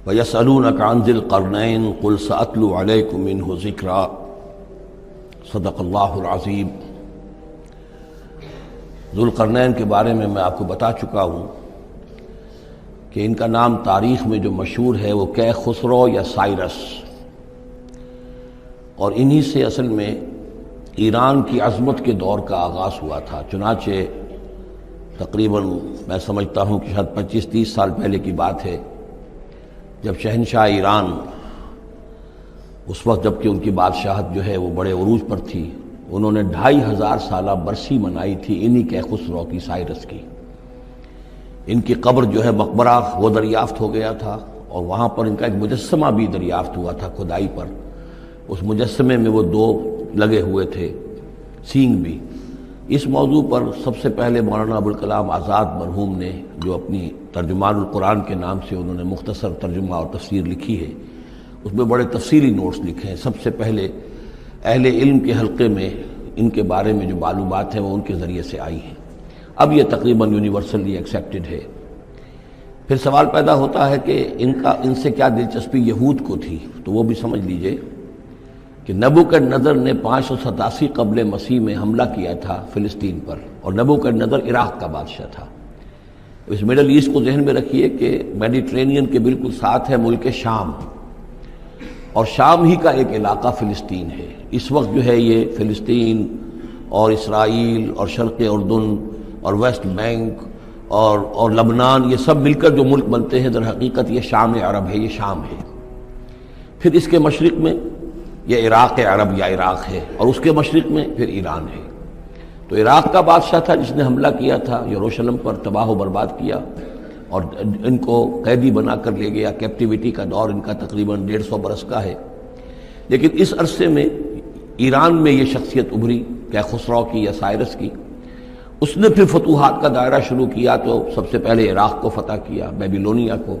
وَيَسْأَلُونَكَ عَنْ ذِي الْقَرْنَيْنِ قُلْ سَأَتْلُو عَلَيْكُم مِّنْهُ ذِكْرًا صدق اللہ العظیم۔ ذوالقرنین کے بارے میں آپ کو بتا چکا ہوں کہ ان کا نام تاریخ میں جو مشہور ہے وہ کہ خسرو یا سائرس، اور انہی سے اصل میں ایران کی عظمت کے دور کا آغاز ہوا تھا۔ چنانچہ تقریباً میں سمجھتا ہوں کہ شاید 25-30 سال پہلے کی بات ہے، جب شہنشاہ ایران اس وقت جب کہ ان کی بادشاہت جو ہے وہ بڑے عروج پر تھی، انہوں نے 2500 سالہ برسی منائی تھی انہی کے خسرو کی، سائرس کی۔ ان کی قبر جو ہے مقبرہ وہ دریافت ہو گیا تھا، اور وہاں پر ان کا ایک مجسمہ بھی دریافت ہوا تھا کھدائی پر۔ اس مجسمے میں وہ 2 لگے ہوئے تھے، سینگ بھی۔ اس موضوع پر سب سے پہلے مولانا ابوالکلام آزاد مرحوم نے، جو اپنی ترجمان القرآن کے نام سے انہوں نے مختصر ترجمہ اور تفسیر لکھی ہے، اس میں بڑے تفصیلی نوٹس لکھے ہیں۔ سب سے پہلے اہل علم کے حلقے میں ان کے بارے میں جو معلومات ہیں وہ ان کے ذریعے سے آئی ہیں۔ اب یہ تقریباً یونیورسلی ایکسیپٹڈ ہے۔ پھر سوال پیدا ہوتا ہے کہ ان سے کیا دلچسپی یہود کو تھی، تو وہ بھی سمجھ لیجئے کہ نبوکدنضر نے 587 قبل مسیح میں حملہ کیا تھا فلسطین پر، اور نبوکدنضر عراق کا بادشاہ تھا۔ اس مڈل ایسٹ کو ذہن میں رکھیے کہ میڈیٹرینین کے بالکل ساتھ ہے ملک شام، اور شام ہی کا ایک علاقہ فلسطین ہے۔ اس وقت جو ہے یہ فلسطین اور اسرائیل اور شرق اردن اور ویسٹ بینک اور لبنان، یہ سب مل کر جو ملک بنتے ہیں، در حقیقت یہ شام عرب ہے، یہ شام ہے۔ پھر اس کے مشرق میں یہ عراق عرب یا عراق ہے، اور اس کے مشرق میں پھر ایران ہے۔ تو عراق کا بادشاہ تھا جس نے حملہ کیا تھا یروشلم پر، تباہ و برباد کیا، اور ان کو قیدی بنا کر لے گیا۔ کیپٹیویٹی کا دور ان کا تقریباً 150 برس کا ہے۔ لیکن اس عرصے میں ایران میں یہ شخصیت ابھری کہ خسرو کی یا سائرس کی۔ اس نے پھر فتوحات کا دائرہ شروع کیا، تو سب سے پہلے عراق کو فتح کیا، بیبیلونیا کو،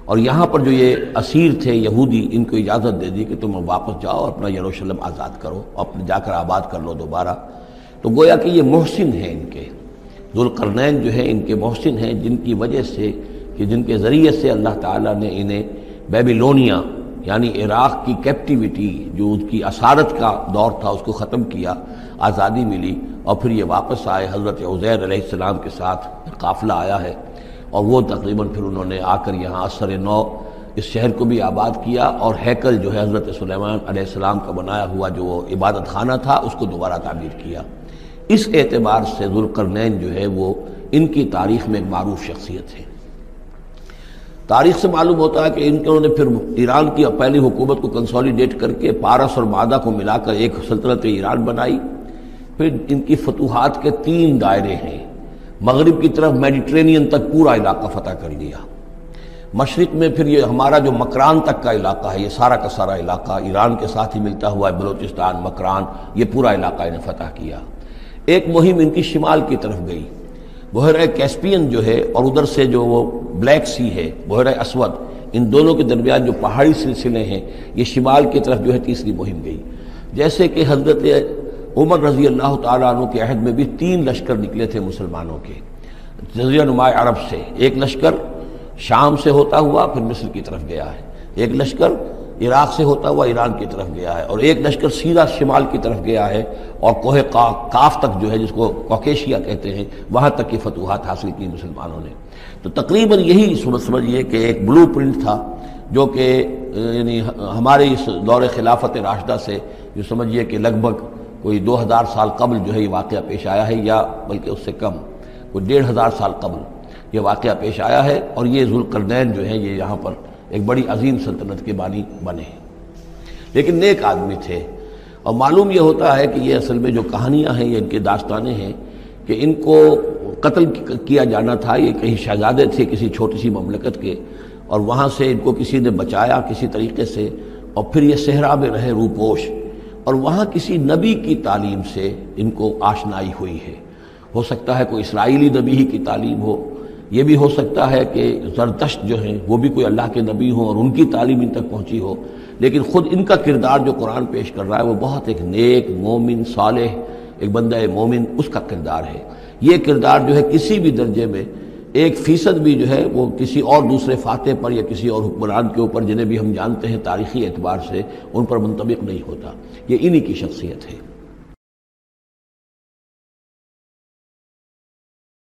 اور یہاں پر جو یہ اسیر تھے یہودی، ان کو اجازت دے دی کہ تم واپس جاؤ، اپنا یروشلم آزاد کرو، اپنے جا کر آباد کر لو دوبارہ۔ تو گویا کہ یہ محسن ہیں، ان کے ذوالقرنین جو ہیں ان کے محسن ہیں، جن کی وجہ سے کہ جن کے ذریعے سے اللہ تعالیٰ نے انہیں بیبیلونیا یعنی عراق کی کیپٹیویٹی، جو ان کی اسارت کا دور تھا، اس کو ختم کیا، آزادی ملی، اور پھر یہ واپس آئے۔ حضرت عزیر علیہ السلام کے ساتھ قافلہ آیا ہے، اور وہ تقریباً پھر انہوں نے آ کر یہاں اثر نو اس شہر کو بھی آباد کیا، اور ہیکل جو ہے حضرت سلیمان علیہ السلام کا بنایا ہوا جو وہ عبادت خانہ تھا، اس کو دوبارہ تعمیر کیا۔ اس اعتبار سے ذوالقرنین جو ہے وہ ان کی تاریخ میں ایک معروف شخصیت ہے۔ تاریخ سے معلوم ہوتا ہے کہ انہوں نے پھر ایران کی پہلی حکومت کو کنسولیڈیٹ کر کے پارس اور مادہ کو ملا کر ایک سلطنت ایران بنائی۔ پھر ان کی فتوحات کے 3 دائرے ہیں۔ مغرب کی طرف میڈیٹرینین تک پورا علاقہ فتح کر لیا۔ مشرق میں پھر یہ ہمارا جو مکران تک کا علاقہ ہے، یہ سارا کا سارا علاقہ ایران کے ساتھ ہی ملتا ہوا ہے، بلوچستان، مکران، یہ پورا علاقہ انہیں فتح کیا۔ ایک مہم ان کی شمال کی طرف گئی، بحیرہ کیسپین جو ہے، اور ادھر سے جو وہ بلیک سی ہے، بحیرہ اسود، ان دونوں کے درمیان جو پہاڑی سلسلے ہیں، یہ شمال کی طرف جو ہے تیسری مہم گئی۔ جیسے کہ حضرت عمر رضی اللہ تعالیٰ عنہ کے عہد میں بھی 3 لشکر نکلے تھے مسلمانوں کے جزیرہ نما عرب سے۔ ایک لشکر شام سے ہوتا ہوا پھر مصر کی طرف گیا ہے، ایک لشکر عراق سے ہوتا ہوا ایران کی طرف گیا ہے، اور ایک لشکر سیدھا شمال کی طرف گیا ہے، اور کوہ کاف تک جو ہے، جس کو کوکیشیا کہتے ہیں، وہاں تک کی فتوحات حاصل کی مسلمانوں نے۔ تو تقریباً یہی سمجھیے کہ ایک بلو پرنٹ تھا، جو کہ یعنی ہمارے اس دور خلافت راشدہ سے جو سمجھیے کہ لگ بھگ کوئی 2000 سال قبل جو ہے یہ واقعہ پیش آیا ہے، یا بلکہ اس سے کم، کوئی 1500 سال قبل یہ واقعہ پیش آیا ہے۔ اور یہ ذوالقرنین جو ہیں یہ یہاں پر ایک بڑی عظیم سلطنت کے بانی بنے ہیں، لیکن نیک آدمی تھے۔ اور معلوم یہ ہوتا ہے کہ یہ اصل میں جو کہانیاں ہیں، یہ ان کے داستانیں ہیں کہ ان کو قتل کیا جانا تھا۔ یہ کہیں شہزادے تھے کسی چھوٹی سی مملکت کے، اور وہاں سے ان کو کسی نے بچایا کسی طریقے سے، اور پھر یہ صحرا میں رہے روپوش، اور وہاں کسی نبی کی تعلیم سے ان کو آشنائی ہوئی ہے۔ ہو سکتا ہے کوئی اسرائیلی نبی ہی کی تعلیم ہو، یہ بھی ہو سکتا ہے کہ زرتشت جو ہیں وہ بھی کوئی اللہ کے نبی ہوں اور ان کی تعلیم ان تک پہنچی ہو، لیکن خود ان کا کردار جو قرآن پیش کر رہا ہے وہ بہت ایک نیک، مومن، صالح، ایک بندہ مومن، اس کا کردار ہے۔ یہ کردار جو ہے کسی بھی درجے میں 1% بھی جو ہے وہ کسی اور دوسرے فاتح پر یا کسی اور حکمران کے اوپر جنہیں بھی ہم جانتے ہیں تاریخی اعتبار سے ان پر منطبق نہیں ہوتا. یہ انہی کی شخصیت ہے.